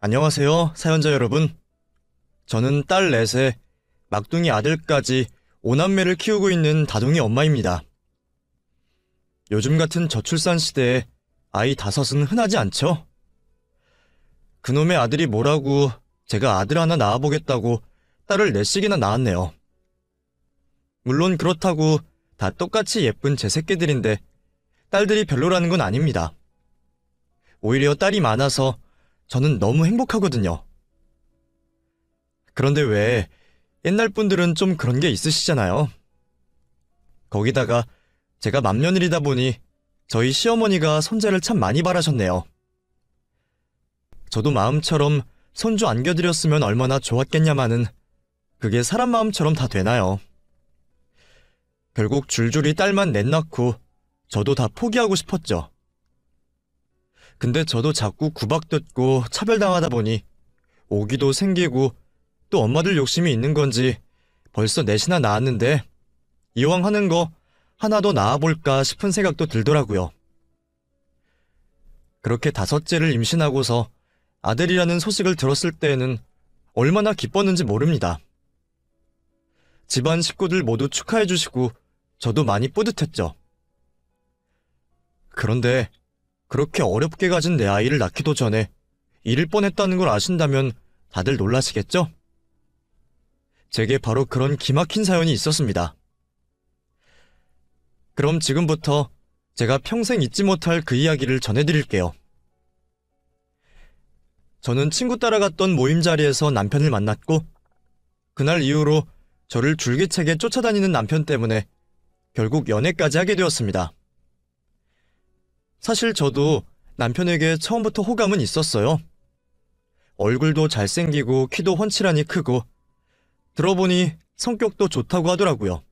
안녕하세요, 사연자 여러분. 저는 딸 넷에 막둥이 아들까지 5남매를 키우고 있는 다둥이 엄마입니다. 요즘 같은 저출산 시대에 아이 5은 흔하지 않죠? 그놈의 아들이 뭐라고 제가 아들 하나 낳아보겠다고 딸을 4씩이나 낳았네요. 물론 그렇다고 다 똑같이 예쁜 제 새끼들인데 딸들이 별로라는 건 아닙니다. 오히려 딸이 많아서 저는 너무 행복하거든요. 그런데 왜 옛날 분들은 좀 그런 게 있으시잖아요. 거기다가 제가 맏며느리다 보니 저희 시어머니가 손자를 참 많이 바라셨네요. 저도 마음처럼 손주 안겨드렸으면 얼마나 좋았겠냐마는 그게 사람 마음처럼 다 되나요? 결국 줄줄이 딸만 넷 낳고 저도 다 포기하고 싶었죠. 근데 저도 자꾸 구박듣고 차별당하다 보니 오기도 생기고 또 엄마들 욕심이 있는 건지 벌써 넷이나 낳았는데 이왕 하는 거 하나 더 낳아볼까 싶은 생각도 들더라고요. 그렇게 5째를 임신하고서 아들이라는 소식을 들었을 때에는 얼마나 기뻤는지 모릅니다. 집안 식구들 모두 축하해주시고 저도 많이 뿌듯했죠. 그런데 그렇게 어렵게 가진 내 아이를 낳기도 전에 잃을 뻔했다는 걸 아신다면 다들 놀라시겠죠? 제게 바로 그런 기막힌 사연이 있었습니다. 그럼 지금부터 제가 평생 잊지 못할 그 이야기를 전해드릴게요. 저는 친구 따라갔던 모임 자리에서 남편을 만났고 그날 이후로 저를 줄기차게 쫓아다니는 남편 때문에 결국 연애까지 하게 되었습니다. 사실 저도 남편에게 처음부터 호감은 있었어요. 얼굴도 잘생기고 키도 훤칠하니 크고 들어보니 성격도 좋다고 하더라고요.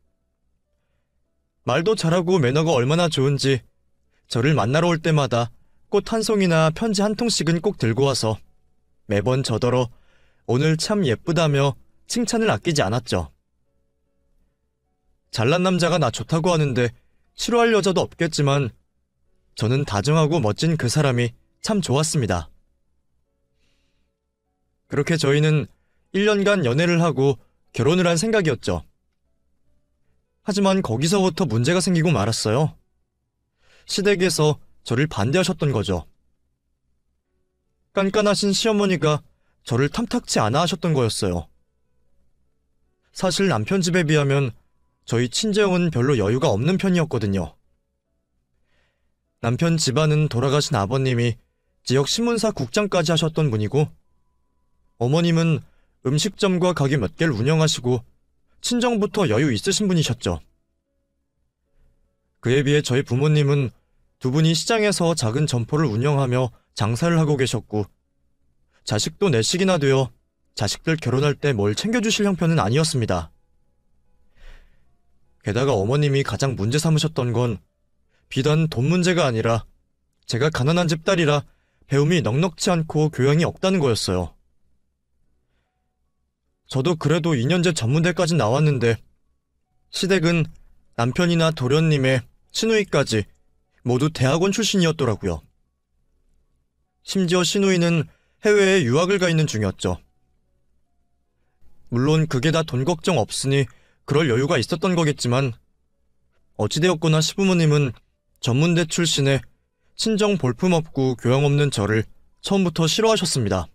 말도 잘하고 매너가 얼마나 좋은지 저를 만나러 올 때마다 꽃 한 송이나 편지 한 통씩은 꼭 들고 와서 매번 저더러 오늘 참 예쁘다며 칭찬을 아끼지 않았죠. 잘난 남자가 나 좋다고 하는데 싫어할 여자도 없겠지만 저는 다정하고 멋진 그 사람이 참 좋았습니다. 그렇게 저희는 1년간 연애를 하고 결혼을 한 생각이었죠. 하지만 거기서부터 문제가 생기고 말았어요. 시댁에서 저를 반대하셨던 거죠. 깐깐하신 시어머니가 저를 탐탁치 않아 하셨던 거였어요. 사실 남편 집에 비하면 저희 친정은 별로 여유가 없는 편이었거든요. 남편 집안은 돌아가신 아버님이 지역 신문사 국장까지 하셨던 분이고 어머님은 음식점과 가게 몇 개를 운영하시고 친정부터 여유 있으신 분이셨죠. 그에 비해 저희 부모님은 두 분이 시장에서 작은 점포를 운영하며 장사를 하고 계셨고 자식도 4씩이나 되어 자식들 결혼할 때 뭘 챙겨주실 형편은 아니었습니다. 게다가 어머님이 가장 문제 삼으셨던 건 비단 돈 문제가 아니라 제가 가난한 집 딸이라 배움이 넉넉지 않고 교양이 없다는 거였어요. 저도 그래도 2년제 전문대까지 나왔는데 시댁은 남편이나 도련님의 시누이까지 모두 대학원 출신이었더라고요. 심지어 시누이는 해외에 유학을 가 있는 중이었죠. 물론 그게 다 돈 걱정 없으니 그럴 여유가 있었던 거겠지만 어찌되었거나 시부모님은 전문대 출신에 친정 볼품없고 교양 없는 저를 처음부터 싫어하셨습니다.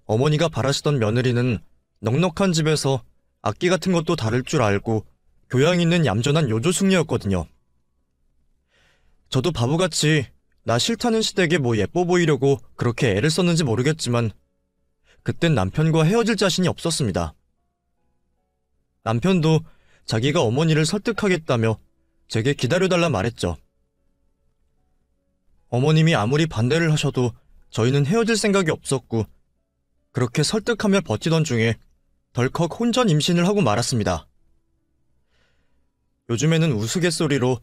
어머니가 바라시던 며느리는 넉넉한 집에서 악기 같은 것도 다룰 줄 알고 교양 있는 얌전한 요조숙녀였거든요. 저도 바보같이 나 싫다는 시댁에 뭐 예뻐 보이려고 그렇게 애를 썼는지 모르겠지만 그땐 남편과 헤어질 자신이 없었습니다. 남편도 자기가 어머니를 설득하겠다며 제게 기다려달라 말했죠. 어머님이 아무리 반대를 하셔도 저희는 헤어질 생각이 없었고 그렇게 설득하며 버티던 중에 덜컥 혼전 임신을 하고 말았습니다. 요즘에는 우스갯소리로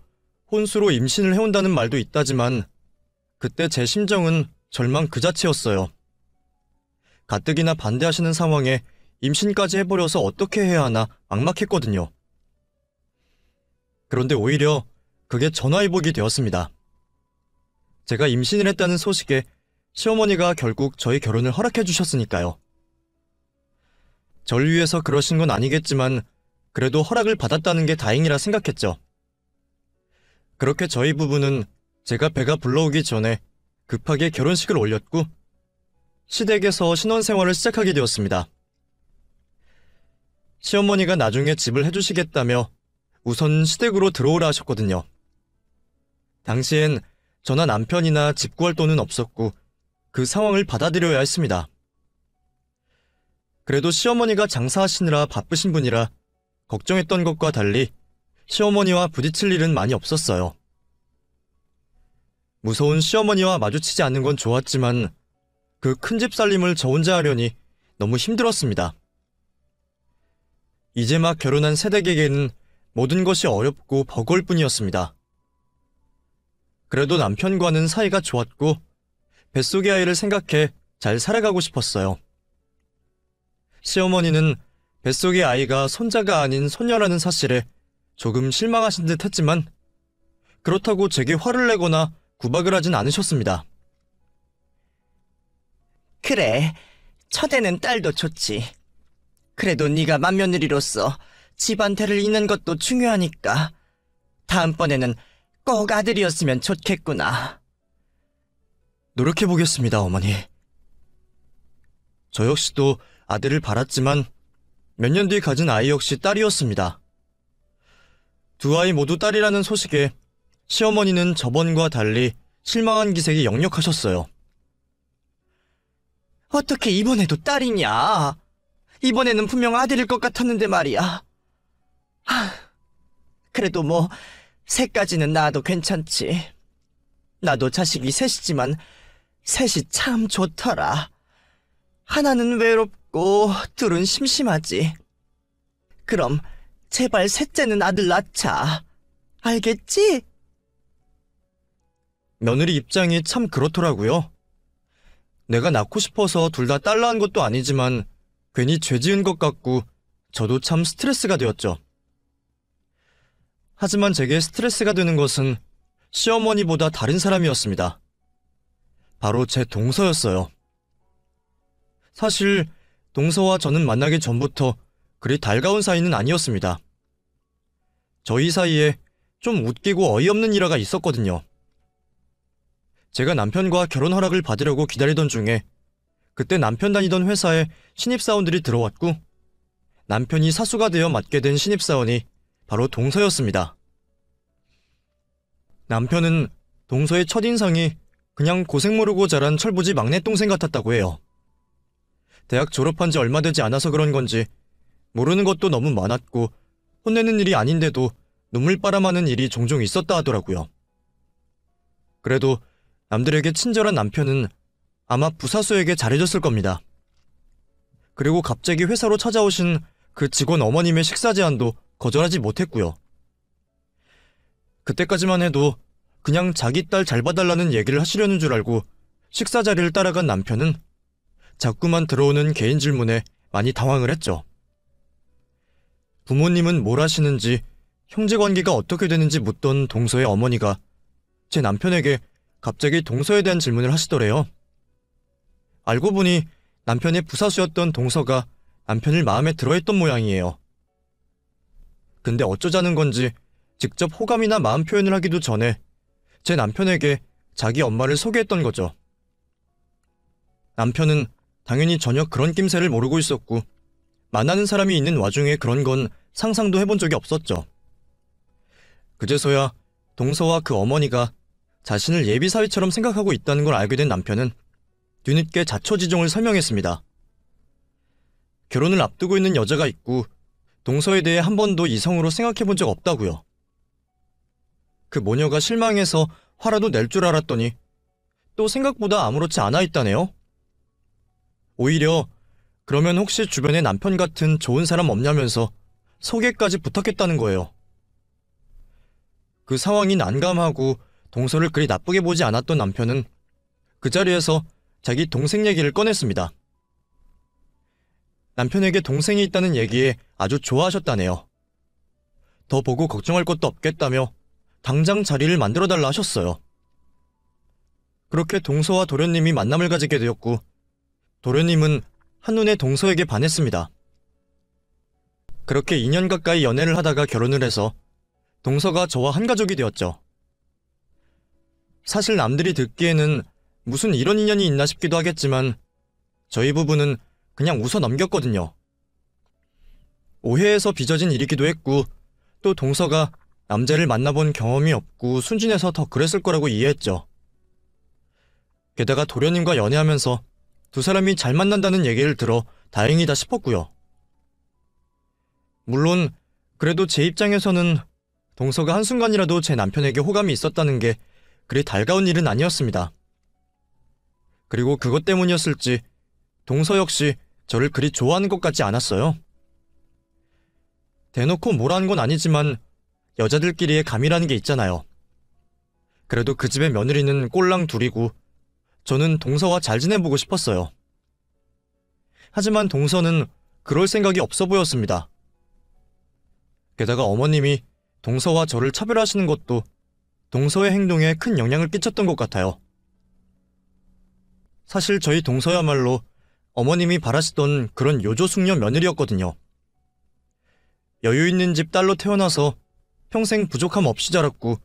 혼수로 임신을 해온다는 말도 있다지만 그때 제 심정은 절망 그 자체였어요. 가뜩이나 반대하시는 상황에 임신까지 해버려서 어떻게 해야 하나 막막했거든요. 그런데 오히려 그게 전화위복이 되었습니다. 제가 임신을 했다는 소식에 시어머니가 결국 저희 결혼을 허락해 주셨으니까요. 절 위해서 그러신 건 아니겠지만 그래도 허락을 받았다는 게 다행이라 생각했죠. 그렇게 저희 부부는 제가 배가 불러오기 전에 급하게 결혼식을 올렸고 시댁에서 신혼생활을 시작하게 되었습니다. 시어머니가 나중에 집을 해주시겠다며 우선 시댁으로 들어오라 하셨거든요. 당시엔 저나 남편이나 집 구할 돈은 없었고 그 상황을 받아들여야 했습니다. 그래도 시어머니가 장사하시느라 바쁘신 분이라 걱정했던 것과 달리 시어머니와 부딪힐 일은 많이 없었어요. 무서운 시어머니와 마주치지 않는 건 좋았지만 그 큰 집 살림을 저 혼자 하려니 너무 힘들었습니다. 이제 막 결혼한 새댁에게는 모든 것이 어렵고 버거울 뿐이었습니다. 그래도 남편과는 사이가 좋았고 뱃속의 아이를 생각해 잘 살아가고 싶었어요. 시어머니는 뱃속의 아이가 손자가 아닌 손녀라는 사실에 조금 실망하신 듯 했지만 그렇다고 제게 화를 내거나 구박을 하진 않으셨습니다. 그래, 첫애는 딸도 좋지. 그래도 네가 맏며느리로서 집안 대를 잇는 것도 중요하니까 다음번에는 꼭 아들이었으면 좋겠구나. 노력해보겠습니다, 어머니. 저 역시도 아들을 바랐지만 몇 년 뒤 가진 아이 역시 딸이었습니다. 두 아이 모두 딸이라는 소식에 시어머니는 저번과 달리 실망한 기색이 역력하셨어요. 어떻게 이번에도 딸이냐? 이번에는 분명 아들일 것 같았는데 말이야. 그래도 뭐 셋까지는 낳아도 괜찮지. 나도 자식이 셋이지만 셋이 참 좋더라. 하나는 외롭고 둘은 심심하지. 그럼 제발 셋째는 아들 낳자. 알겠지? 며느리 입장이 참 그렇더라고요. 내가 낳고 싶어서 둘 다 딸 낳은 것도 아니지만 괜히 죄 지은 것 같고 저도 참 스트레스가 되었죠. 하지만 제게 스트레스가 되는 것은 시어머니보다 다른 사람이었습니다. 바로 제 동서였어요. 사실 동서와 저는 만나기 전부터 그리 달가운 사이는 아니었습니다. 저희 사이에 좀 웃기고 어이없는 일화가 있었거든요. 제가 남편과 결혼 허락을 받으려고 기다리던 중에 그때 남편 다니던 회사에 신입사원들이 들어왔고 남편이 사수가 되어 맡게 된 신입사원이 바로 동서였습니다. 남편은 동서의 첫인상이 그냥 고생 모르고 자란 철부지 막내 동생 같았다고 해요. 대학 졸업한 지 얼마 되지 않아서 그런 건지 모르는 것도 너무 많았고 혼내는 일이 아닌데도 눈물 바람하는 일이 종종 있었다 하더라고요. 그래도 남들에게 친절한 남편은 아마 부사수에게 잘해줬을 겁니다. 그리고 갑자기 회사로 찾아오신 그 직원 어머님의 식사 제안도 거절하지 못했고요. 그때까지만 해도 그냥 자기 딸 잘 봐달라는 얘기를 하시려는 줄 알고 식사 자리를 따라간 남편은 자꾸만 들어오는 개인 질문에 많이 당황을 했죠. 부모님은 뭘 하시는지, 형제관계가 어떻게 되는지 묻던 동서의 어머니가 제 남편에게 갑자기 동서에 대한 질문을 하시더래요. 알고 보니 남편의 부사수였던 동서가 남편을 마음에 들어했던 모양이에요. 근데 어쩌자는 건지 직접 호감이나 마음 표현을 하기도 전에 제 남편에게 자기 엄마를 소개했던 거죠. 남편은 당연히 전혀 그런 낌새를 모르고 있었고 만나는 사람이 있는 와중에 그런 건 상상도 해본 적이 없었죠. 그제서야 동서와 그 어머니가 자신을 예비사위처럼 생각하고 있다는 걸 알게 된 남편은 뒤늦게 자초지종을 설명했습니다. 결혼을 앞두고 있는 여자가 있고 동서에 대해 한 번도 이성으로 생각해본 적 없다고요. 그 모녀가 실망해서 화라도 낼 줄 알았더니 또 생각보다 아무렇지 않아 있다네요. 오히려 그러면 혹시 주변에 남편 같은 좋은 사람 없냐면서 소개까지 부탁했다는 거예요. 그 상황이 난감하고 동서를 그리 나쁘게 보지 않았던 남편은 그 자리에서 자기 동생 얘기를 꺼냈습니다. 남편에게 동생이 있다는 얘기에 아주 좋아하셨다네요. 더 보고 걱정할 것도 없겠다며 당장 자리를 만들어달라 하셨어요. 그렇게 동서와 도련님이 만남을 가지게 되었고, 도련님은 한눈에 동서에게 반했습니다. 그렇게 2년 가까이 연애를 하다가 결혼을 해서 동서가 저와 한 가족이 되었죠. 사실 남들이 듣기에는 무슨 이런 인연이 있나 싶기도 하겠지만 저희 부부는 그냥 웃어 넘겼거든요. 오해에서 빚어진 일이기도 했고, 또 동서가 남자를 만나본 경험이 없고 순진해서 더 그랬을 거라고 이해했죠. 게다가 도련님과 연애하면서 두 사람이 잘 만난다는 얘기를 들어 다행이다 싶었고요. 물론 그래도 제 입장에서는 동서가 한순간이라도 제 남편에게 호감이 있었다는 게 그리 달가운 일은 아니었습니다. 그리고 그것 때문이었을지 동서 역시 저를 그리 좋아하는 것 같지 않았어요. 대놓고 뭐라는 건 아니지만 여자들끼리의 감이라는 게 있잖아요. 그래도 그 집의 며느리는 꼴랑 둘이고 저는 동서와 잘 지내보고 싶었어요. 하지만 동서는 그럴 생각이 없어 보였습니다. 게다가 어머님이 동서와 저를 차별하시는 것도 동서의 행동에 큰 영향을 끼쳤던 것 같아요. 사실 저희 동서야말로 어머님이 바라시던 그런 요조숙녀 며느리였거든요. 여유 있는 집 딸로 태어나서 평생 부족함 없이 자랐고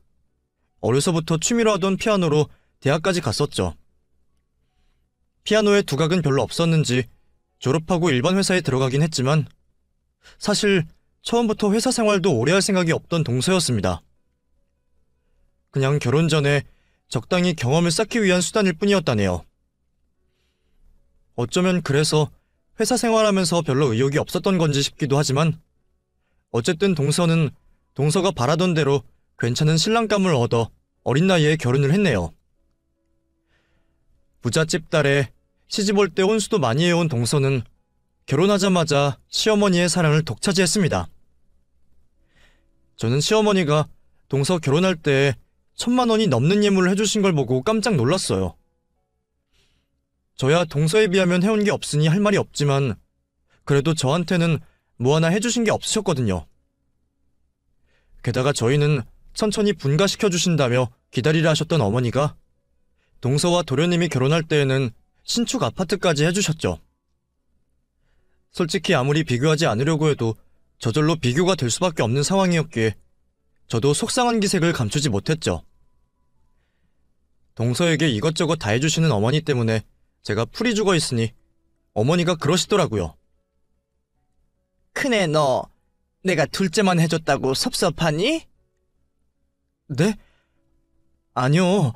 어려서부터 취미로 하던 피아노로 대학까지 갔었죠. 피아노에 두각은 별로 없었는지 졸업하고 일반 회사에 들어가긴 했지만 사실 처음부터 회사 생활도 오래 할 생각이 없던 동서였습니다. 그냥 결혼 전에 적당히 경험을 쌓기 위한 수단일 뿐이었다네요. 어쩌면 그래서 회사 생활하면서 별로 의욕이 없었던 건지 싶기도 하지만 어쨌든 동서는 동서가 바라던 대로 괜찮은 신랑감을 얻어 어린 나이에 결혼을 했네요. 부잣집 딸에 시집 올 때 혼수도 많이 해온 동서는 결혼하자마자 시어머니의 사랑을 독차지했습니다. 저는 시어머니가 동서 결혼할 때 1,000만 원이 넘는 예물을 해주신 걸 보고 깜짝 놀랐어요. 저야 동서에 비하면 해온 게 없으니 할 말이 없지만 그래도 저한테는 뭐 하나 해주신 게 없으셨거든요. 게다가 저희는 천천히 분가시켜 주신다며 기다리라 하셨던 어머니가 동서와 도련님이 결혼할 때에는 신축 아파트까지 해주셨죠. 솔직히 아무리 비교하지 않으려고 해도 저절로 비교가 될 수밖에 없는 상황이었기에 저도 속상한 기색을 감추지 못했죠. 동서에게 이것저것 다 해주시는 어머니 때문에 제가 풀이 죽어 있으니 어머니가 그러시더라고요. 큰애 너 내가 둘째만 해줬다고 섭섭하니? 네? 아니요.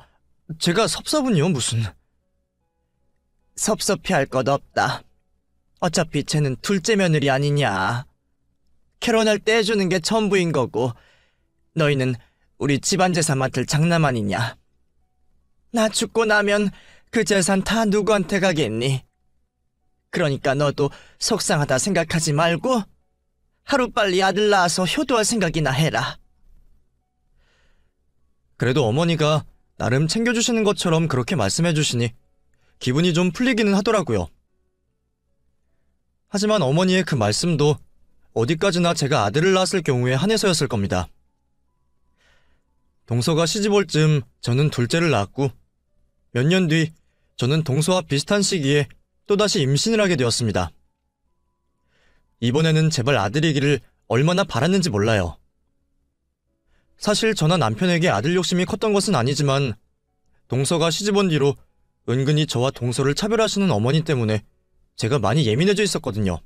제가 섭섭은요 무슨. 섭섭해할 것 없다. 어차피 쟤는 둘째 며느리 아니냐. 결혼할 때 해주는 게 전부인 거고 너희는 우리 집안 재산 맡을 장남 아니냐. 나 죽고 나면 그 재산 다 누구한테 가겠니? 그러니까 너도 속상하다 생각하지 말고 하루빨리 아들 낳아서 효도할 생각이나 해라. 그래도 어머니가 나름 챙겨주시는 것처럼 그렇게 말씀해주시니 기분이 좀 풀리기는 하더라고요. 하지만 어머니의 그 말씀도 어디까지나 제가 아들을 낳았을 경우에 한해서였을 겁니다. 동서가 시집 올 즈음 저는 둘째를 낳았고 몇 년 뒤 저는 동서와 비슷한 시기에 또다시 임신을 하게 되었습니다. 이번에는 제발 아들이기를 얼마나 바랐는지 몰라요. 사실 저나 남편에게 아들 욕심이 컸던 것은 아니지만 동서가 시집 온 뒤로 은근히 저와 동서를 차별하시는 어머니 때문에 제가 많이 예민해져 있었거든요.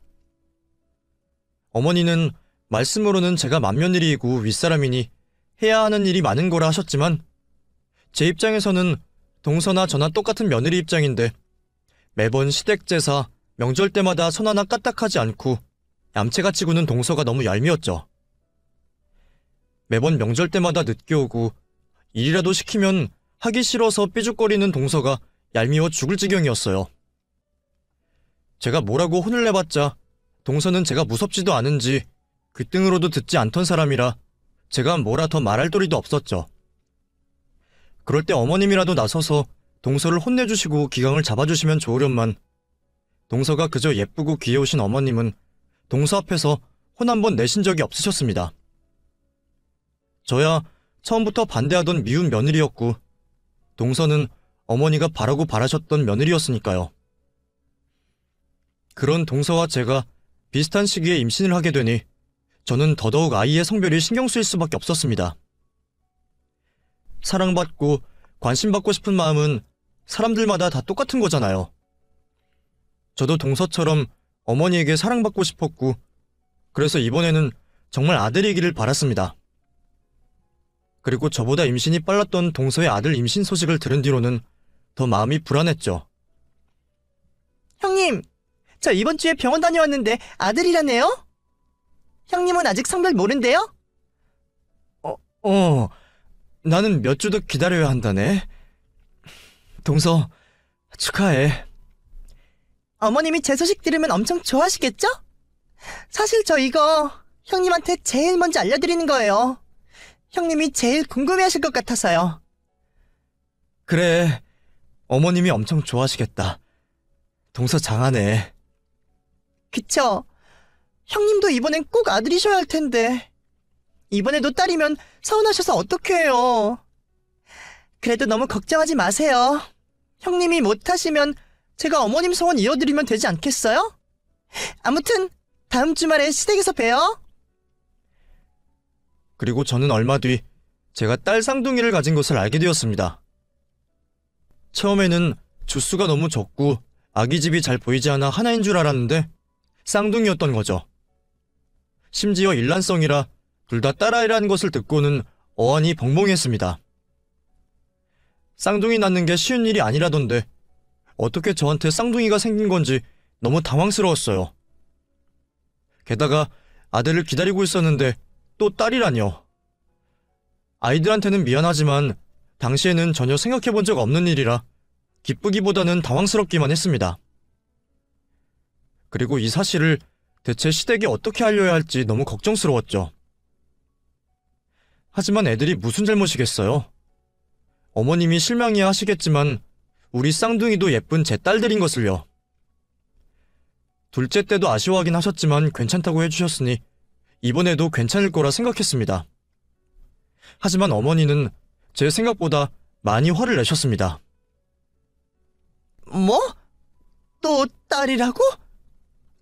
어머니는 말씀으로는 제가 맏며느리이고 윗사람이니 해야 하는 일이 많은 거라 하셨지만 제 입장에서는 동서나 저나 똑같은 며느리 입장인데 매번 시댁 제사, 명절 때마다 손 하나 까딱하지 않고 얌체같이 구는 동서가 너무 얄미웠죠. 매번 명절 때마다 늦게 오고 일이라도 시키면 하기 싫어서 삐죽거리는 동서가 얄미워 죽을 지경이었어요. 제가 뭐라고 혼을 내봤자 동서는 제가 무섭지도 않은지 귓등으로도 듣지 않던 사람이라 제가 뭐라 더 말할 도리도 없었죠. 그럴 때 어머님이라도 나서서 동서를 혼내주시고 기강을 잡아주시면 좋으련만 동서가 그저 예쁘고 귀여우신 어머님은 동서 앞에서 혼 한 번 내신 적이 없으셨습니다. 저야 처음부터 반대하던 미운 며느리였고 동서는 어머니가 바라고 바라셨던 며느리였으니까요. 그런 동서와 제가 비슷한 시기에 임신을 하게 되니 저는 더더욱 아이의 성별이 신경 쓰일 수밖에 없었습니다. 사랑받고 관심받고 싶은 마음은 사람들마다 다 똑같은 거잖아요. 저도 동서처럼 어머니에게 사랑받고 싶었고, 그래서 이번에는 정말 아들이기를 바랐습니다. 그리고 저보다 임신이 빨랐던 동서의 아들 임신 소식을 들은 뒤로는 더 마음이 불안했죠. 형님, 저 이번 주에 병원 다녀왔는데 아들이라네요? 형님은 아직 성별 모른대요? 나는 몇 주 더 기다려야 한다네. 동서, 축하해. 어머님이 제 소식 들으면 엄청 좋아하시겠죠? 사실 저 이거 형님한테 제일 먼저 알려드리는 거예요. 형님이 제일 궁금해하실 것 같아서요. 그래, 어머님이 엄청 좋아하시겠다. 동서 장하네. 그쵸? 형님도 이번엔 꼭 아들이셔야 할 텐데. 이번에도 딸이면 서운하셔서 어떡해요. 그래도 너무 걱정하지 마세요. 형님이 못하시면 제가 어머님 소원 이어드리면 되지 않겠어요? 아무튼 다음 주말에 시댁에서 봬요. 그리고 저는 얼마 뒤 제가 딸 쌍둥이를 가진 것을 알게 되었습니다. 처음에는 주수가 너무 적고 아기집이 잘 보이지 않아 하나인 줄 알았는데 쌍둥이였던 거죠. 심지어 일란성이라 둘 다 딸아이라는 것을 듣고는 어안이 벙벙했습니다. 쌍둥이 낳는 게 쉬운 일이 아니라던데 어떻게 저한테 쌍둥이가 생긴 건지 너무 당황스러웠어요. 게다가 아들을 기다리고 있었는데 또 딸이라뇨. 아이들한테는 미안하지만 당시에는 전혀 생각해본 적 없는 일이라 기쁘기보다는 당황스럽기만 했습니다. 그리고 이 사실을 대체 시댁에 어떻게 알려야 할지 너무 걱정스러웠죠. 하지만 애들이 무슨 잘못이겠어요? 어머님이 실망이야 하시겠지만 우리 쌍둥이도 예쁜 제 딸들인 것을요. 둘째 때도 아쉬워하긴 하셨지만 괜찮다고 해주셨으니 이번에도 괜찮을 거라 생각했습니다. 하지만 어머니는 제 생각보다 많이 화를 내셨습니다. 뭐? 또 딸이라고?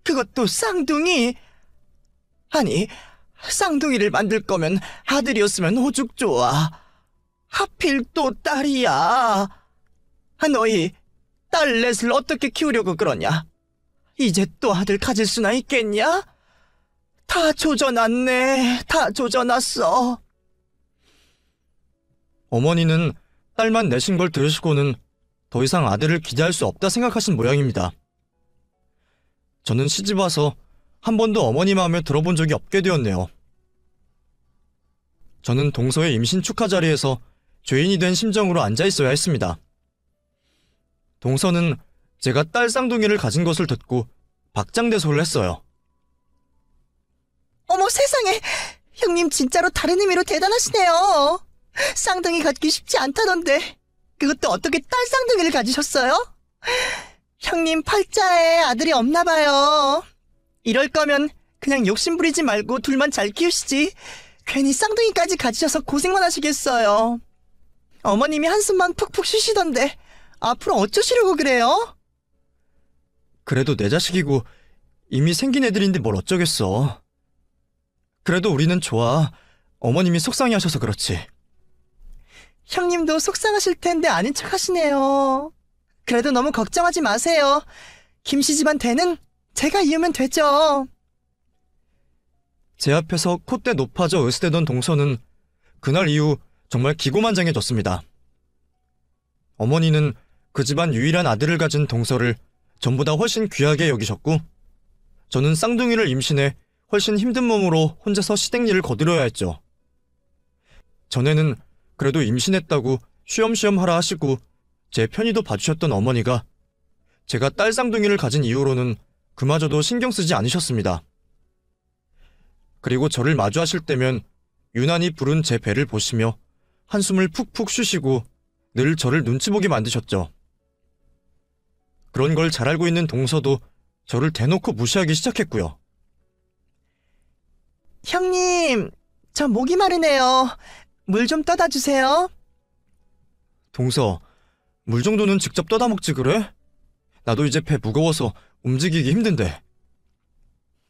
그것도 쌍둥이? 아니, 쌍둥이를 만들 거면 아들이었으면 오죽 좋아. 하필 또 딸이야. 너희 딸 넷을 어떻게 키우려고 그러냐? 이제 또 아들 가질 수나 있겠냐? 다 조져놨네. 다 조져놨어. 어머니는 딸만 내신 걸 들으시고는 더 이상 아들을 기대할 수 없다 생각하신 모양입니다. 저는 시집 와서 한 번도 어머니 마음에 들어본 적이 없게 되었네요. 저는 동서의 임신 축하 자리에서 죄인이 된 심정으로 앉아 있어야 했습니다. 동서는 제가 딸 쌍둥이를 가진 것을 듣고 박장대소를 했어요. 어머 세상에, 형님 진짜로 다른 의미로 대단하시네요. 쌍둥이 갖기 쉽지 않다던데 그것도 어떻게 딸 쌍둥이를 가지셨어요? 형님 팔자에 아들이 없나 봐요. 이럴 거면 그냥 욕심 부리지 말고 둘만 잘 키우시지. 괜히 쌍둥이까지 가지셔서 고생만 하시겠어요. 어머님이 한숨만 푹푹 쉬시던데 앞으로 어쩌시려고 그래요? 그래도 내 자식이고 이미 생긴 애들인데 뭘 어쩌겠어. 그래도 우리는 좋아. 어머님이 속상해하셔서 그렇지. 형님도 속상하실 텐데 아닌 척 하시네요. 그래도 너무 걱정하지 마세요. 김씨 집안 대는 제가 이으면 되죠. 제 앞에서 콧대 높아져 으스대던 동서는 그날 이후 정말 기고만장해졌습니다. 어머니는 그 집안 유일한 아들을 가진 동서를 전보다 훨씬 귀하게 여기셨고, 저는 쌍둥이를 임신해 훨씬 힘든 몸으로 혼자서 시댁 일을 거들어야 했죠. 전에는 그래도 임신했다고 쉬엄쉬엄 하라 하시고 제 편의도 봐주셨던 어머니가 제가 딸 쌍둥이를 가진 이후로는 그마저도 신경 쓰지 않으셨습니다. 그리고 저를 마주하실 때면 유난히 부른 제 배를 보시며 한숨을 푹푹 쉬시고 늘 저를 눈치 보게 만드셨죠. 그런 걸 잘 알고 있는 동서도 저를 대놓고 무시하기 시작했고요. 형님, 저 목이 마르네요. 물 좀 떠다 주세요. 동서, 물 정도는 직접 떠다 먹지 그래? 나도 이제 배 무거워서 움직이기 힘든데.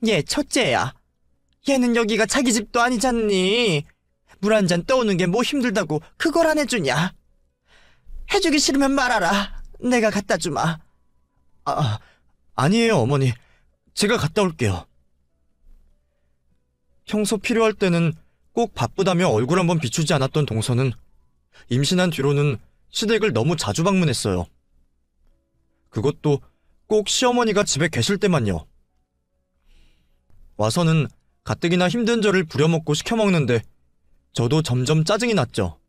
얘 첫째야. 얘는 여기가 자기 집도 아니잖니. 물 한 잔 떠오는 게 뭐 힘들다고 그걸 안 해주냐? 해주기 싫으면 말하라. 내가 갖다 주마. 아니에요, 어머니. 제가 갔다 올게요. 평소 필요할 때는 꼭 바쁘다며 얼굴 한번 비추지 않았던 동서는 임신한 뒤로는 시댁을 너무 자주 방문했어요. 그것도 꼭 시어머니가 집에 계실 때만요. 와서는 가뜩이나 힘든 저를 부려먹고 시켜먹는데 저도 점점 짜증이 났죠.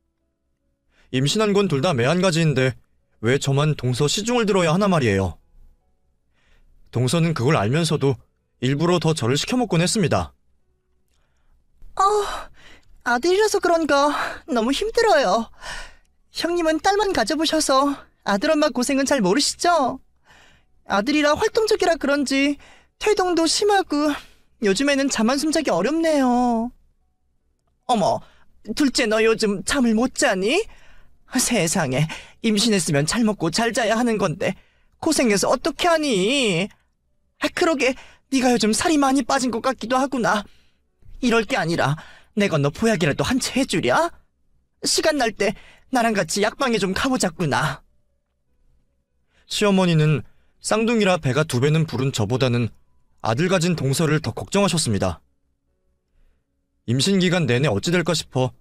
임신한 건 둘 다 매한가지인데 왜 저만 동서 시중을 들어야 하나 말이에요. 동서는 그걸 알면서도 일부러 더 저를 시켜먹곤 했습니다. 아들이라서 그런가 너무 힘들어요. 형님은 딸만 가져보셔서 아들 엄마 고생은 잘 모르시죠? 아들이라 활동적이라 그런지 퇴동도 심하고 요즘에는 잠 한숨 자기 어렵네요. 어머, 둘째 너 요즘 잠을 못 자니? 세상에, 임신했으면 잘 먹고 잘 자야 하는 건데 고생해서 어떻게 하니? 그러게 네가 요즘 살이 많이 빠진 것 같기도 하구나. 이럴 게 아니라 내가 너 보약이라도 한 채 해주랴? 시간 날 때 나랑 같이 약방에 좀 가보자꾸나. 시어머니는 쌍둥이라 배가 2배는 부른 저보다는 아들 가진 동서를 더 걱정하셨습니다. 임신 기간 내내 어찌 될까 싶어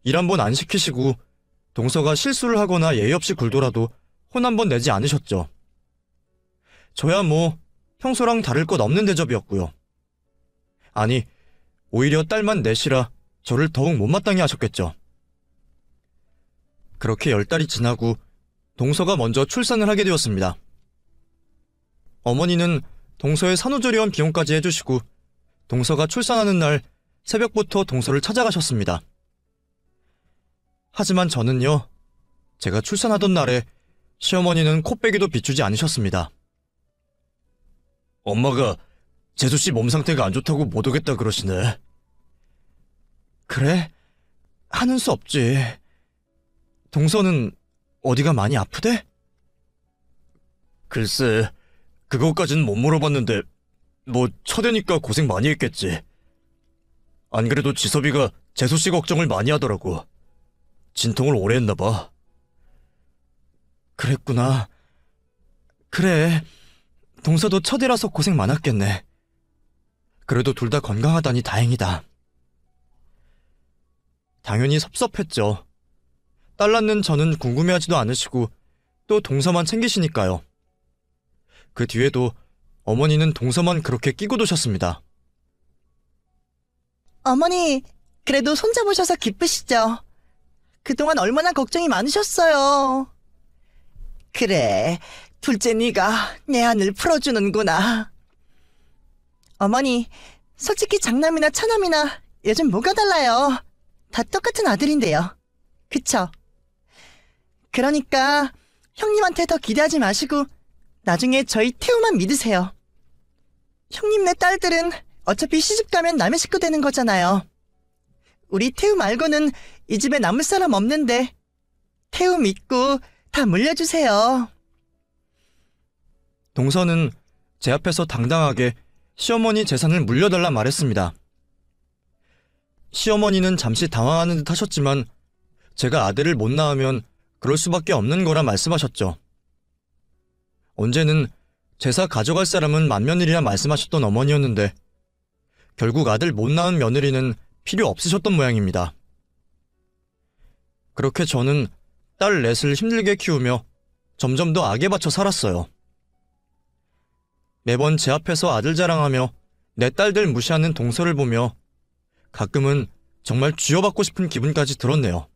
일 한 번 안 시키시고 동서가 실수를 하거나 예의 없이 굴더라도 혼 한 번 내지 않으셨죠. 저야 뭐 평소랑 다를 것 없는 대접이었고요. 아니, 오히려 딸만 넷이라 저를 더욱 못마땅해 하셨겠죠. 그렇게 10달이 지나고 동서가 먼저 출산을 하게 되었습니다. 어머니는 동서의 산후조리원 비용까지 해주시고 동서가 출산하는 날 새벽부터 동서를 찾아가셨습니다. 하지만 저는요, 제가 출산하던 날에 시어머니는 코빼기도 비추지 않으셨습니다. 엄마가 재수씨 몸 상태가 안 좋다고 못 오겠다 그러시네. 그래? 하는 수 없지. 동서는 어디가 많이 아프대? 글쎄, 그것까진 못 물어봤는데 뭐 첫애니까 고생 많이 했겠지. 안 그래도 지섭이가 재수씨 걱정을 많이 하더라고. 진통을 오래 했나 봐. 그랬구나. 그래, 동서도 첫애라서 고생 많았겠네. 그래도 둘 다 건강하다니 다행이다. 당연히 섭섭했죠. 딸 낳는 저는 궁금해하지도 않으시고 또 동서만 챙기시니까요. 그 뒤에도 어머니는 동서만 그렇게 끼고 도셨습니다. 어머니, 그래도 손잡으셔서 기쁘시죠? 그동안 얼마나 걱정이 많으셨어요. 그래, 둘째 네가 내 한을 풀어주는구나. 어머니, 솔직히 장남이나 차남이나 요즘 뭐가 달라요? 다 똑같은 아들인데요. 그쵸? 그러니까 형님한테 더 기대하지 마시고 나중에 저희 태우만 믿으세요. 형님네 딸들은 어차피 시집가면 남의 식구 되는 거잖아요. 우리 태우 말고는 이 집에 남을 사람 없는데 태우 믿고 다 물려주세요. 동서는 제 앞에서 당당하게 시어머니 재산을 물려달라 말했습니다. 시어머니는 잠시 당황하는 듯 하셨지만 제가 아들을 못 낳으면 그럴 수밖에 없는 거라 말씀하셨죠. 언제는 제사 가져갈 사람은 맏며느리라 말씀하셨던 어머니였는데 결국 아들 못 낳은 며느리는 필요 없으셨던 모양입니다. 그렇게 저는 딸 넷을 힘들게 키우며 점점 더 악에 받쳐 살았어요. 매번 제 앞에서 아들 자랑하며 내 딸들 무시하는 동서를 보며 가끔은 정말 쥐어받고 싶은 기분까지 들었네요.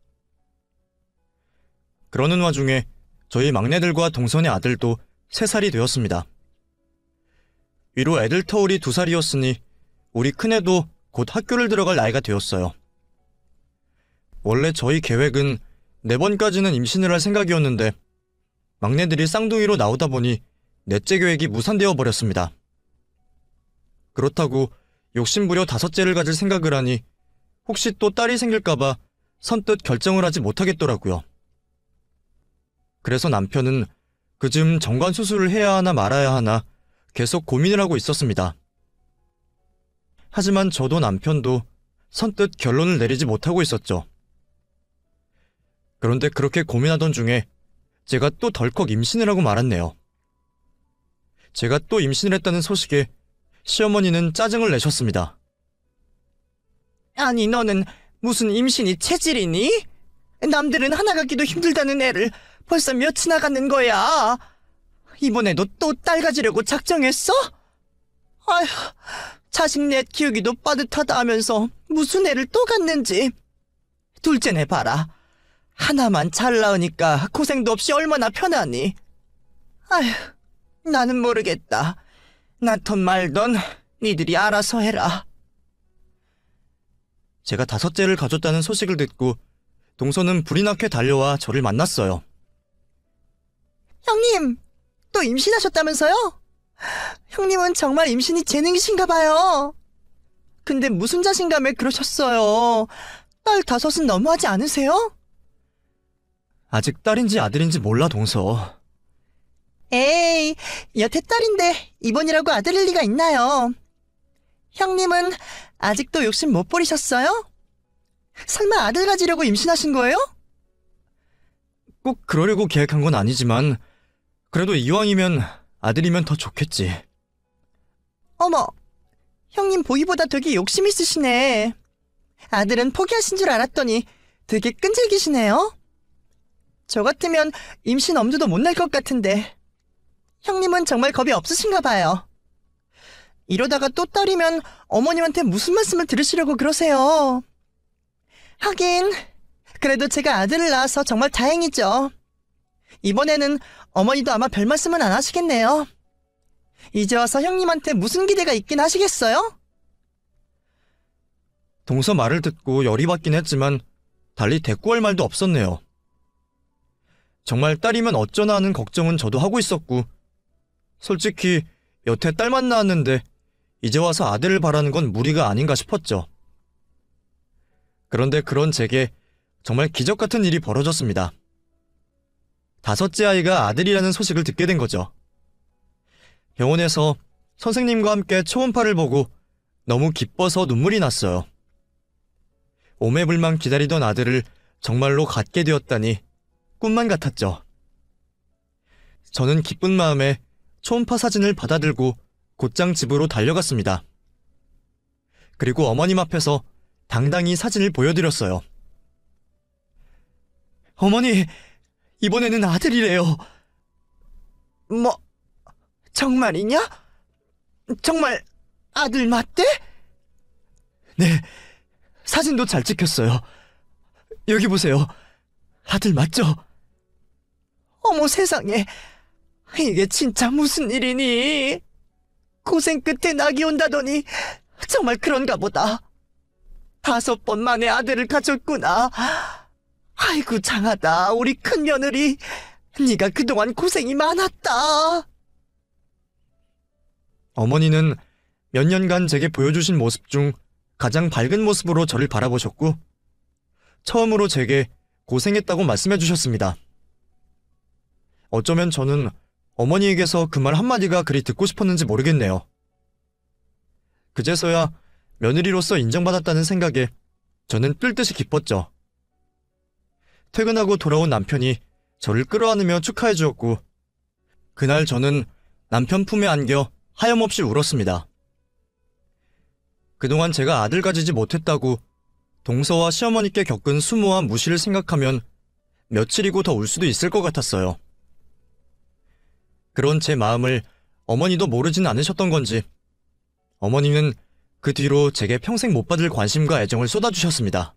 그러는 와중에 저희 막내들과 동선의 아들도 3살이 되었습니다. 위로 애들 터울이 2살이었으니 우리 큰애도 곧 학교를 들어갈 나이가 되었어요. 원래 저희 계획은 4번까지는 임신을 할 생각이었는데 막내들이 쌍둥이로 나오다 보니 넷째 계획이 무산되어 버렸습니다. 그렇다고 욕심부려 5째를 가질 생각을 하니 혹시 또 딸이 생길까봐 선뜻 결정을 하지 못하겠더라고요. 그래서 남편은 그즈음 정관 수술을 해야 하나 말아야 하나 계속 고민을 하고 있었습니다. 하지만 저도 남편도 선뜻 결론을 내리지 못하고 있었죠. 그런데 그렇게 고민하던 중에 제가 또 덜컥 임신을 하고 말았네요. 제가 또 임신을 했다는 소식에 시어머니는 짜증을 내셨습니다. 아니, 너는 무슨 임신이 체질이니? 남들은 하나 갖기도 힘들다는 애를 벌써 몇이나 갖는 거야. 이번에도 또 딸 가지려고 작정했어? 아휴, 자식 넷 키우기도 빠듯하다 하면서 무슨 애를 또 갖는지. 둘째네 봐라. 하나만 잘 낳으니까 고생도 없이 얼마나 편하니. 아휴, 나는 모르겠다. 낳던 말던 니들이 알아서 해라. 제가 다섯째를 가졌다는 소식을 듣고 동서는 불이 나게 달려와 저를 만났어요. 형님, 또 임신하셨다면서요? 형님은 정말 임신이 재능이신가 봐요. 근데 무슨 자신감에 그러셨어요? 딸 5은 너무하지 않으세요? 아직 딸인지 아들인지 몰라, 동서. 에이, 여태 딸인데 이번이라고 아들일 리가 있나요? 형님은 아직도 욕심 못 부리셨어요? 설마 아들 가지려고 임신하신 거예요? 꼭 그러려고 계획한 건 아니지만 그래도 이왕이면 아들이면 더 좋겠지. 어머, 형님 보기보다 되게 욕심 있으시네. 아들은 포기하신 줄 알았더니 되게 끈질기시네요. 저 같으면 임신 엄두도 못 낼 것 같은데 형님은 정말 겁이 없으신가 봐요. 이러다가 또 딸이면 어머님한테 무슨 말씀을 들으시려고 그러세요. 하긴 그래도 제가 아들을 낳아서 정말 다행이죠. 이번에는 어머니도 아마 별 말씀은 안 하시겠네요. 이제 와서 형님한테 무슨 기대가 있긴 하시겠어요? 동서 말을 듣고 열이 받긴 했지만 달리 대꾸할 말도 없었네요. 정말 딸이면 어쩌나 하는 걱정은 저도 하고 있었고 솔직히 여태 딸만 낳았는데 이제 와서 아들을 바라는 건 무리가 아닌가 싶었죠. 그런데 그런 제게 정말 기적 같은 일이 벌어졌습니다. 5째 아이가 아들이라는 소식을 듣게 된 거죠. 병원에서 선생님과 함께 초음파를 보고 너무 기뻐서 눈물이 났어요. 오매불망 기다리던 아들을 정말로 갖게 되었다니 꿈만 같았죠. 저는 기쁜 마음에 초음파 사진을 받아들고 곧장 집으로 달려갔습니다. 그리고 어머님 앞에서 당당히 사진을 보여드렸어요. 어머니, 이번에는 아들이래요. 뭐, 정말이냐? 정말 아들 맞대? 네, 사진도 잘 찍혔어요. 여기 보세요. 아들 맞죠? 어머 세상에, 이게 진짜 무슨 일이니? 고생 끝에 낙이 온다더니 정말 그런가 보다. 5번 만에 아들을 가졌구나. 아이고 장하다, 우리 큰며느리. 네가 그동안 고생이 많았다. 어머니는 몇 년간 제게 보여주신 모습 중 가장 밝은 모습으로 저를 바라보셨고 처음으로 제게 고생했다고 말씀해 주셨습니다. 어쩌면 저는 어머니에게서 그 말 한마디가 그리 듣고 싶었는지 모르겠네요. 그제서야 며느리로서 인정받았다는 생각에 저는 뜰 듯이 기뻤죠. 퇴근하고 돌아온 남편이 저를 끌어안으며 축하해 주었고 그날 저는 남편 품에 안겨 하염없이 울었습니다. 그동안 제가 아들 가지지 못했다고 동서와 시어머니께 겪은 수모와 무시를 생각하면 며칠이고 더 울 수도 있을 것 같았어요. 그런 제 마음을 어머니도 모르진 않으셨던 건지 어머니는 그 뒤로 제게 평생 못 받을 관심과 애정을 쏟아주셨습니다.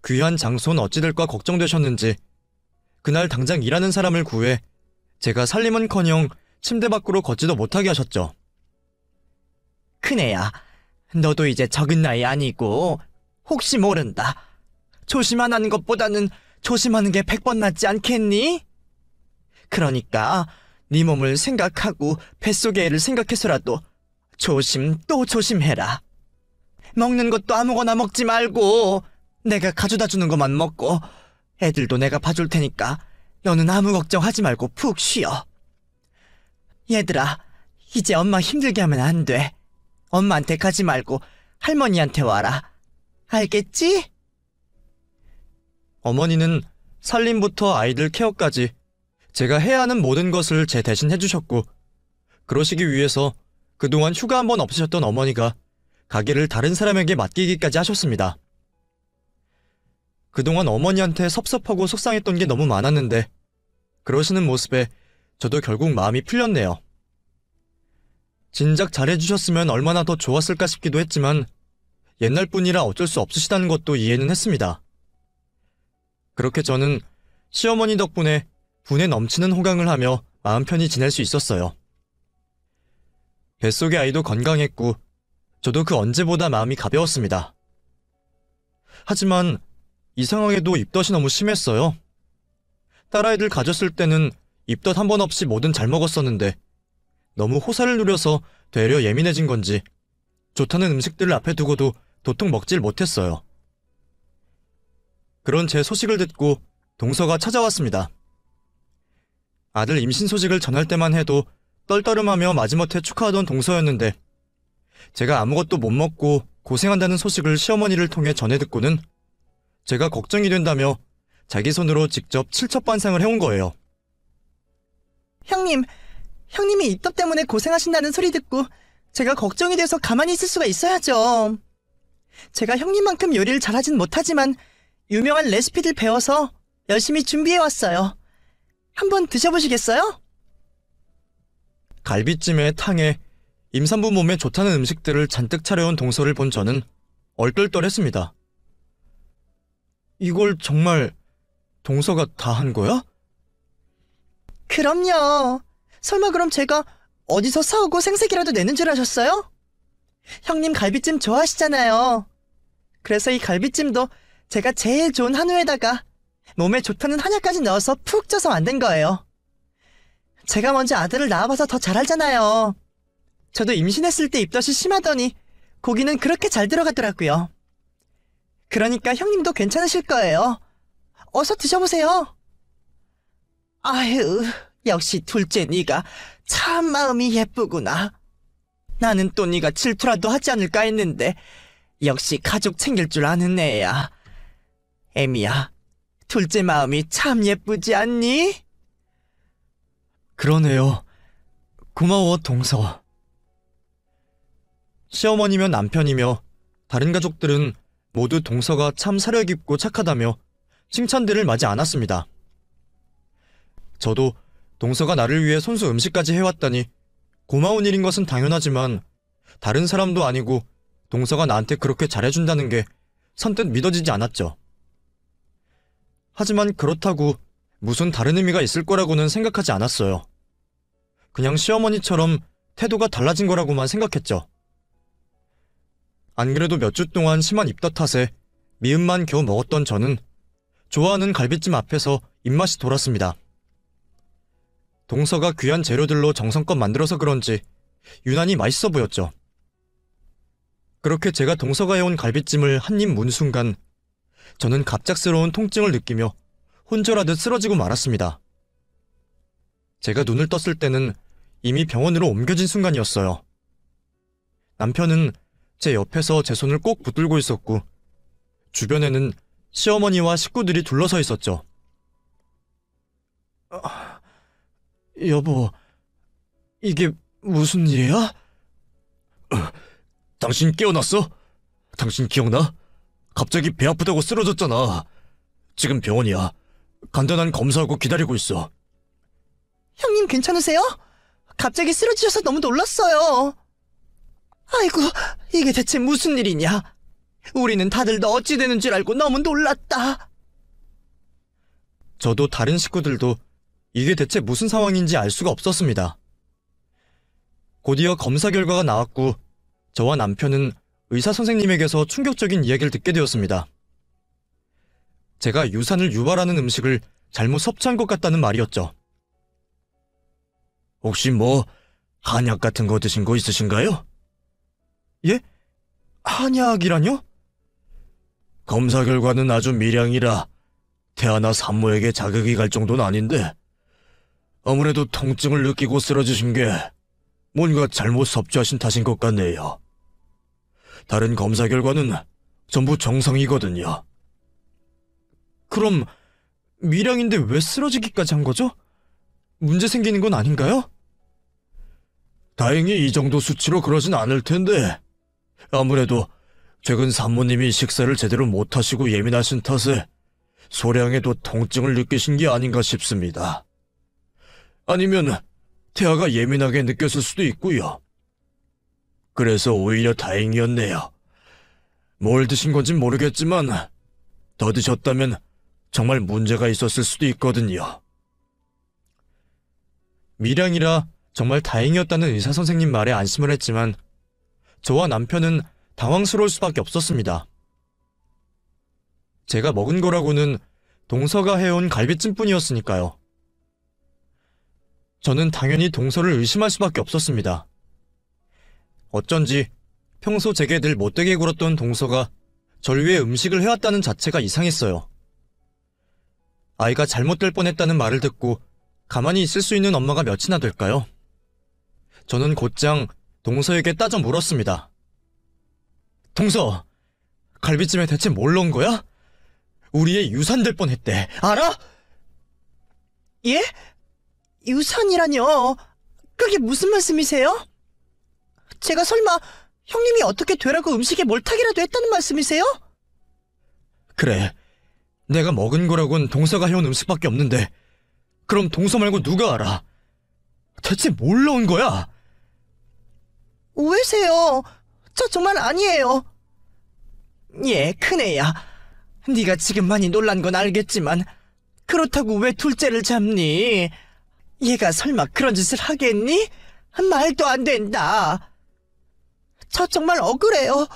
귀한 장소는 어찌 될까 걱정되셨는지 그날 당장 일하는 사람을 구해 제가 살림은커녕 침대 밖으로 걷지도 못하게 하셨죠. 큰애야, 너도 이제 적은 나이 아니고 혹시 모른다. 조심 안 하는 것보다는 조심하는 게 100번 낫지 않겠니? 그러니까 네 몸을 생각하고 뱃속의 애를 생각해서라도 조심 또 조심해라. 먹는 것도 아무거나 먹지 말고 내가 가져다 주는 것만 먹고 애들도 내가 봐줄 테니까 너는 아무 걱정하지 말고 푹 쉬어. 얘들아, 이제 엄마 힘들게 하면 안 돼. 엄마한테 가지 말고 할머니한테 와라. 알겠지? 어머니는 살림부터 아이들 케어까지 제가 해야 하는 모든 것을 제 대신 해주셨고, 그러시기 위해서 그동안 휴가 한 번 없으셨던 어머니가 가게를 다른 사람에게 맡기기까지 하셨습니다. 그동안 어머니한테 섭섭하고 속상했던 게 너무 많았는데, 그러시는 모습에 저도 결국 마음이 풀렸네요. 진작 잘해주셨으면 얼마나 더 좋았을까 싶기도 했지만, 옛날 뿐이라 어쩔 수 없으시다는 것도 이해는 했습니다. 그렇게 저는 시어머니 덕분에 분에 넘치는 호강을 하며 마음 편히 지낼 수 있었어요. 뱃속의 아이도 건강했고, 저도 그 언제보다 마음이 가벼웠습니다. 하지만 이상하게도 입덧이 너무 심했어요. 딸아이들 가졌을 때는 입덧 한 번 없이 뭐든 잘 먹었었는데, 너무 호사를 누려서 되려 예민해진 건지 좋다는 음식들을 앞에 두고도 도통 먹질 못했어요. 그런 제 소식을 듣고 동서가 찾아왔습니다. 아들 임신 소식을 전할 때만 해도 떨떠름하며 마지못해 축하하던 동서였는데, 제가 아무것도 못 먹고 고생한다는 소식을 시어머니를 통해 전해 듣고는 제가 걱정이 된다며 자기 손으로 직접 칠첩반상을 해온 거예요. 형님이 입덧 때문에 고생하신다는 소리 듣고 제가 걱정이 돼서 가만히 있을 수가 있어야죠. 제가 형님만큼 요리를 잘하진 못하지만 유명한 레시피들 배워서 열심히 준비해왔어요. 한번 드셔보시겠어요? 갈비찜에 탕에 임산부 몸에 좋다는 음식들을 잔뜩 차려온 동서를 본 저는 얼떨떨했습니다. 이걸 정말 동서가 다 한 거야? 그럼요. 설마 그럼 제가 어디서 사오고 생색이라도 내는 줄 아셨어요? 형님 갈비찜 좋아하시잖아요. 그래서 이 갈비찜도 제가 제일 좋은 한우에다가 몸에 좋다는 한약까지 넣어서 푹 쪄서 만든 거예요. 제가 먼저 아들을 낳아봐서 더 잘 알잖아요. 저도 임신했을 때 입덧이 심하더니 고기는 그렇게 잘 들어가더라고요. 그러니까 형님도 괜찮으실 거예요. 어서 드셔보세요. 아휴, 역시 둘째 네가 참 마음이 예쁘구나. 나는 또 네가 질투라도 하지 않을까 했는데 역시 가족 챙길 줄 아는 애야. 애미야, 둘째 마음이 참 예쁘지 않니? 그러네요. 고마워, 동서. 시어머니며 남편이며 다른 가족들은 모두 동서가 참 사려 깊고 착하다며 칭찬들을 마지 않았습니다. 저도 동서가 나를 위해 손수 음식까지 해왔다니 고마운 일인 것은 당연하지만, 다른 사람도 아니고 동서가 나한테 그렇게 잘해준다는 게 선뜻 믿어지지 않았죠. 하지만 그렇다고 무슨 다른 의미가 있을 거라고는 생각하지 않았어요. 그냥 시어머니처럼 태도가 달라진 거라고만 생각했죠. 안 그래도 몇 주 동안 심한 입덧 탓에 미음만 겨우 먹었던 저는 좋아하는 갈비찜 앞에서 입맛이 돌았습니다. 동서가 귀한 재료들로 정성껏 만들어서 그런지 유난히 맛있어 보였죠. 그렇게 제가 동서가 해온 갈비찜을 한 입 문 순간 저는 갑작스러운 통증을 느끼며 혼절하듯 쓰러지고 말았습니다. 제가 눈을 떴을 때는 이미 병원으로 옮겨진 순간이었어요. 남편은 제 옆에서 제 손을 꼭 붙들고 있었고, 주변에는 시어머니와 식구들이 둘러서 있었죠. 여보, 이게 무슨 일이야? 당신 깨어났어? 당신 기억나? 갑자기 배 아프다고 쓰러졌잖아. 지금 병원이야. 간단한 검사하고 기다리고 있어. 형님 괜찮으세요? 갑자기 쓰러지셔서 너무 놀랐어요. 아이고, 이게 대체 무슨 일이냐? 우리는 다들 너 어찌 되는 줄 알고 너무 놀랐다. 저도 다른 식구들도 이게 대체 무슨 상황인지 알 수가 없었습니다. 곧이어 검사 결과가 나왔고 저와 남편은 의사 선생님에게서 충격적인 이야기를 듣게 되었습니다. 제가 유산을 유발하는 음식을 잘못 섭취한 것 같다는 말이었죠. 혹시 한약 같은 거 드신 거 있으신가요? 예? 한약이라뇨? 검사 결과는 아주 미량이라 태아나 산모에게 자극이 갈 정도는 아닌데 아무래도 통증을 느끼고 쓰러지신 게 뭔가 잘못 섭취하신 탓인 것 같네요. 다른 검사 결과는 전부 정상이거든요. 그럼 미량인데 왜 쓰러지기까지 한 거죠? 문제 생기는 건 아닌가요? 다행히 이 정도 수치로 그러진 않을 텐데 아무래도 최근 산모님이 식사를 제대로 못하시고 예민하신 탓에 소량에도 통증을 느끼신 게 아닌가 싶습니다. 아니면 태아가 예민하게 느꼈을 수도 있고요. 그래서 오히려 다행이었네요. 뭘 드신 건진 모르겠지만 더 드셨다면 정말 문제가 있었을 수도 있거든요. 미량이라 정말 다행이었다는 의사선생님 말에 안심을 했지만 저와 남편은 당황스러울 수밖에 없었습니다. 제가 먹은 거라고는 동서가 해온 갈비찜뿐이었으니까요. 저는 당연히 동서를 의심할 수밖에 없었습니다. 어쩐지 평소 제게 늘 못되게 굴었던 동서가 절 위해 음식을 해왔다는 자체가 이상했어요. 아이가 잘못될 뻔했다는 말을 듣고 가만히 있을 수 있는 엄마가 몇이나 될까요? 저는 곧장 동서에게 따져 물었습니다. 동서, 갈비찜에 대체 뭘 넣은 거야? 우리의 유산될 뻔했대. 알아? 예? 유산이라뇨? 그게 무슨 말씀이세요? 제가 설마 형님이 어떻게 되라고 음식에 몰타기라도 했다는 말씀이세요? 그래, 내가 먹은 거라곤 동서가 해온 음식밖에 없는데 그럼 동서 말고 누가 알아? 대체 뭘 넣은 거야? 오해세요. 저 정말 아니에요. 예, 큰애야. 네가 지금 많이 놀란 건 알겠지만 그렇다고 왜 둘째를 잡니? 얘가 설마 그런 짓을 하겠니? 말도 안 된다. 저 정말 억울해요.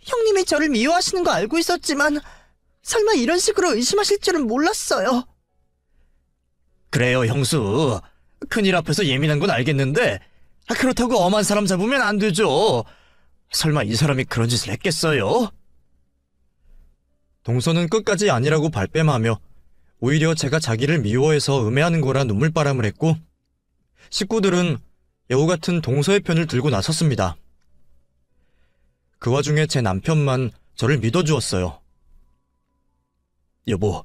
형님이 저를 미워하시는 거 알고 있었지만 설마 이런 식으로 의심하실 줄은 몰랐어요. 그래요, 형수. 큰일 앞에서 예민한 건 알겠는데 그렇다고 엄한 사람 잡으면 안 되죠. 설마 이 사람이 그런 짓을 했겠어요? 동서는 끝까지 아니라고 발뺌하며 오히려 제가 자기를 미워해서 음해하는 거라 눈물바람을 했고 식구들은 여우 같은 동서의 편을 들고 나섰습니다. 그 와중에 제 남편만 저를 믿어주었어요. 여보,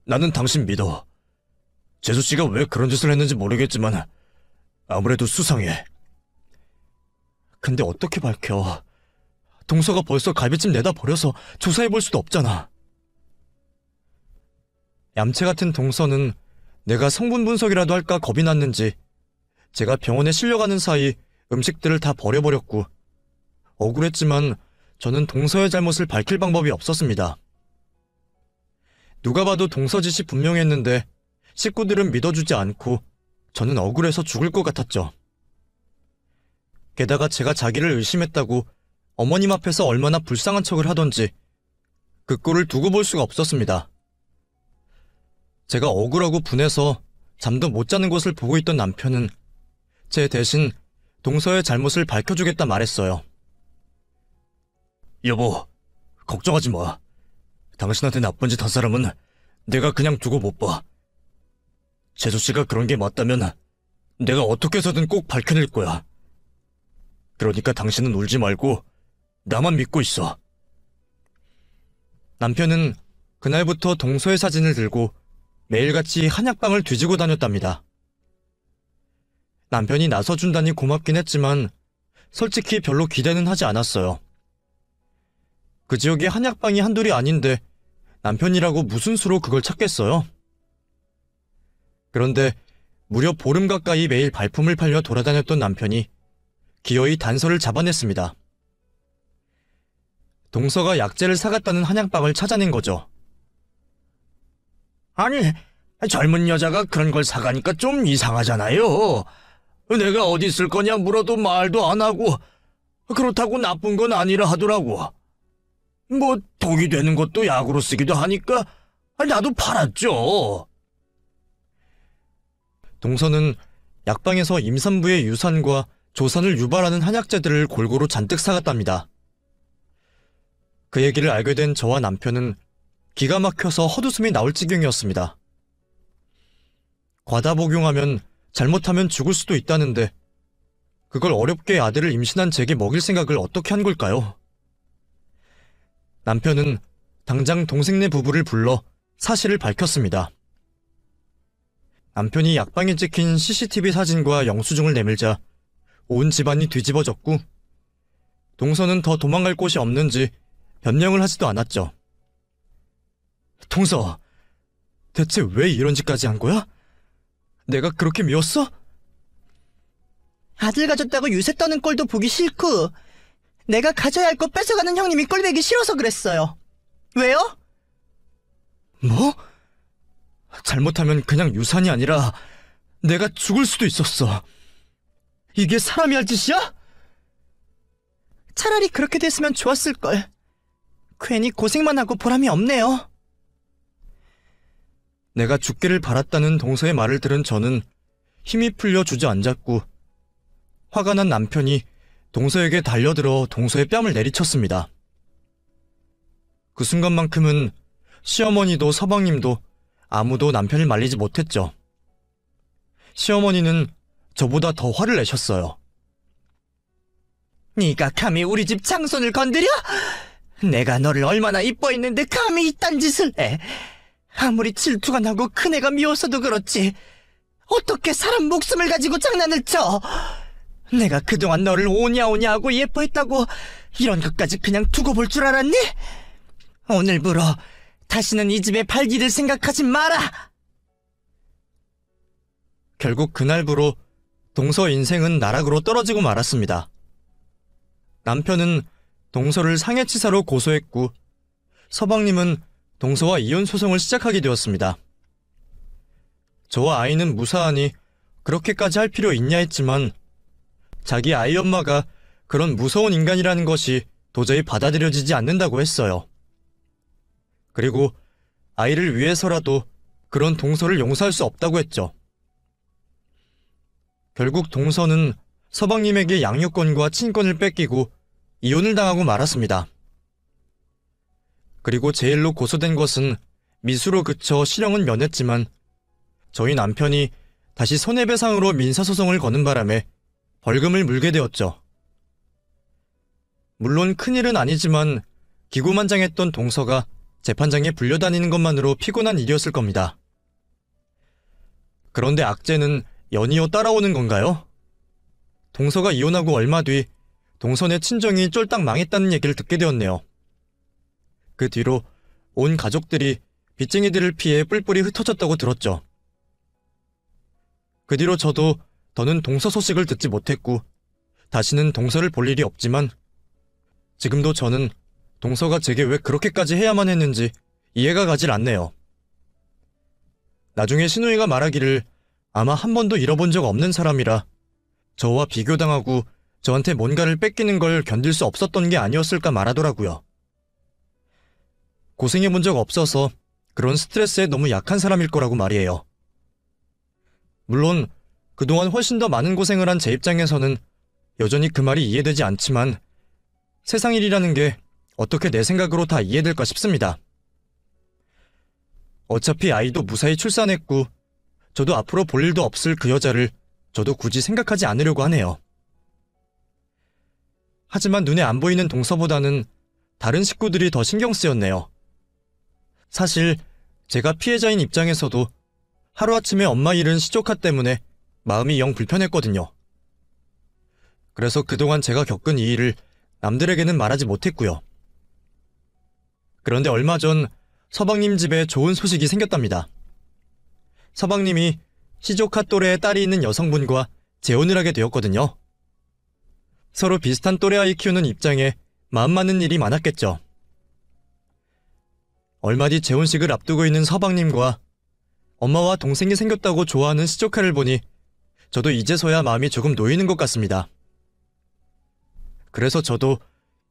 나는 당신 믿어. 재수씨가 왜 그런 짓을 했는지 모르겠지만 아무래도 수상해. 근데 어떻게 밝혀? 동서가 벌써 갈비찜 내다 버려서 조사해볼 수도 없잖아. 얌체 같은 동서는 내가 성분 분석이라도 할까 겁이 났는지 제가 병원에 실려가는 사이 음식들을 다 버려버렸고 억울했지만 저는 동서의 잘못을 밝힐 방법이 없었습니다. 누가 봐도 동서 짓이 분명했는데 식구들은 믿어주지 않고 저는 억울해서 죽을 것 같았죠. 게다가 제가 자기를 의심했다고 어머님 앞에서 얼마나 불쌍한 척을 하던지 그 꼴을 두고 볼 수가 없었습니다. 제가 억울하고 분해서 잠도 못 자는 것을 보고 있던 남편은 제 대신 동서의 잘못을 밝혀주겠다 말했어요. 여보, 걱정하지 마. 당신한테 나쁜 짓 한 사람은 내가 그냥 두고 못 봐. 재수씨가 그런 게 맞다면 내가 어떻게 해서든 꼭 밝혀낼 거야. 그러니까 당신은 울지 말고 나만 믿고 있어. 남편은 그날부터 동서의 사진을 들고 매일같이 한약방을 뒤지고 다녔답니다. 남편이 나서준다니 고맙긴 했지만 솔직히 별로 기대는 하지 않았어요. 그 지역에 한약방이 한둘이 아닌데 남편이라고 무슨 수로 그걸 찾겠어요? 그런데 무려 보름 가까이 매일 발품을 팔려 돌아다녔던 남편이 기어이 단서를 잡아냈습니다. 동서가 약재를 사갔다는 한약방을 찾아낸 거죠. 아니, 젊은 여자가 그런 걸 사가니까 좀 이상하잖아요. 내가 어디 있을 거냐 물어도 말도 안 하고 그렇다고 나쁜 건 아니라 하더라고. 뭐 독이 되는 것도 약으로 쓰기도 하니까 나도 팔았죠. 동서는 약방에서 임산부의 유산과 조산을 유발하는 한약재들을 골고루 잔뜩 사갔답니다. 그 얘기를 알게 된 저와 남편은 기가 막혀서 헛웃음이 나올 지경이었습니다. 과다 복용하면 잘못하면 죽을 수도 있다는데 그걸 어렵게 아들을 임신한 제게 먹일 생각을 어떻게 한 걸까요? 남편은 당장 동생네 부부를 불러 사실을 밝혔습니다. 남편이 약방에 찍힌 CCTV 사진과 영수증을 내밀자 온 집안이 뒤집어졌고 동서는 더 도망갈 곳이 없는지 변명을 하지도 않았죠. 동서, 대체 왜 이런 짓까지 한 거야? 내가 그렇게 미웠어? 아들 가졌다고 유세 떠는 꼴도 보기 싫고 내가 가져야 할 거 뺏어가는 형님이 꼴보기 싫어서 그랬어요. 왜요? 뭐? 잘못하면 그냥 유산이 아니라 내가 죽을 수도 있었어. 이게 사람이 할 짓이야? 차라리 그렇게 됐으면 좋았을걸. 괜히 고생만 하고 보람이 없네요. 내가 죽기를 바랐다는 동서의 말을 들은 저는 힘이 풀려 주저앉았고 화가 난 남편이 동서에게 달려들어 동서의 뺨을 내리쳤습니다. 그 순간만큼은 시어머니도 서방님도 아무도 남편을 말리지 못했죠. 시어머니는 저보다 더 화를 내셨어요. 네가 감히 우리 집 장손을 건드려? 내가 너를 얼마나 이뻐했는데 감히 이딴 짓을 해. 아무리 질투가 나고 큰애가 미워서도 그렇지 어떻게 사람 목숨을 가지고 장난을 쳐. 내가 그동안 너를 오냐오냐 하고 예뻐했다고 이런 것까지 그냥 두고 볼 줄 알았니? 오늘부로 다시는 이 집에 발디딜 생각하지 마라. 결국 그날부로 동서 인생은 나락으로 떨어지고 말았습니다. 남편은 동서를 상해치사로 고소했고 서방님은 동서와 이혼 소송을 시작하게 되었습니다. 저와 아이는 무사하니 그렇게까지 할 필요 있냐 했지만 자기 아이 엄마가 그런 무서운 인간이라는 것이 도저히 받아들여지지 않는다고 했어요. 그리고 아이를 위해서라도 그런 동서를 용서할 수 없다고 했죠. 결국 동서는 서방님에게 양육권과 친권을 뺏기고 이혼을 당하고 말았습니다. 그리고 제일로 고소된 것은 미수로 그쳐 실형은 면했지만 저희 남편이 다시 손해배상으로 민사소송을 거는 바람에 벌금을 물게 되었죠. 물론 큰일은 아니지만 기고만장했던 동서가 재판장에 불려다니는 것만으로 피곤한 일이었을 겁니다. 그런데 악재는 연이어 따라오는 건가요? 동서가 이혼하고 얼마 뒤 동서네 친정이 쫄딱 망했다는 얘기를 듣게 되었네요. 그 뒤로 온 가족들이 빚쟁이들을 피해 뿔뿔이 흩어졌다고 들었죠. 그 뒤로 저도 더는 동서 소식을 듣지 못했고 다시는 동서를 볼 일이 없지만 지금도 저는 동서가 제게 왜 그렇게까지 해야만 했는지 이해가 가질 않네요. 나중에 시누이가 말하기를 아마 한 번도 잃어본 적 없는 사람이라 저와 비교당하고 저한테 뭔가를 뺏기는 걸 견딜 수 없었던 게 아니었을까 말하더라고요. 고생해본 적 없어서 그런 스트레스에 너무 약한 사람일 거라고 말이에요. 물론 그동안 훨씬 더 많은 고생을 한 제 입장에서는 여전히 그 말이 이해되지 않지만 세상 일이라는 게 어떻게 내 생각으로 다 이해될까 싶습니다. 어차피 아이도 무사히 출산했고 저도 앞으로 볼 일도 없을 그 여자를 저도 굳이 생각하지 않으려고 하네요. 하지만 눈에 안 보이는 동서보다는 다른 식구들이 더 신경 쓰였네요. 사실 제가 피해자인 입장에서도 하루아침에 엄마 잃은 시조카 때문에 마음이 영 불편했거든요. 그래서 그동안 제가 겪은 이 일을 남들에게는 말하지 못했고요. 그런데 얼마 전 서방님 집에 좋은 소식이 생겼답니다. 서방님이 시조카 또래의 딸이 있는 여성분과 재혼을 하게 되었거든요. 서로 비슷한 또래 아이 키우는 입장에 마음 맞는 일이 많았겠죠. 얼마 뒤 재혼식을 앞두고 있는 서방님과 엄마와 동생이 생겼다고 좋아하는 시조카를 보니 저도 이제서야 마음이 조금 놓이는 것 같습니다. 그래서 저도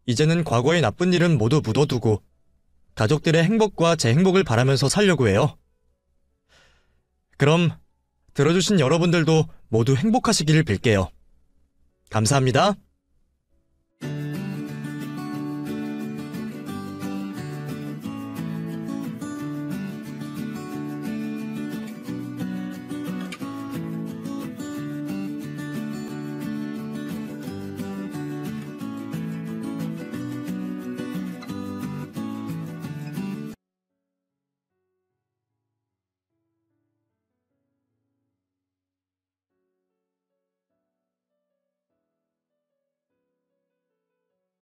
이제는 과거의 나쁜 일은 모두 묻어두고 가족들의 행복과 제 행복을 바라면서 살려고 해요. 그럼 들어주신 여러분들도 모두 행복하시기를 빌게요. 감사합니다.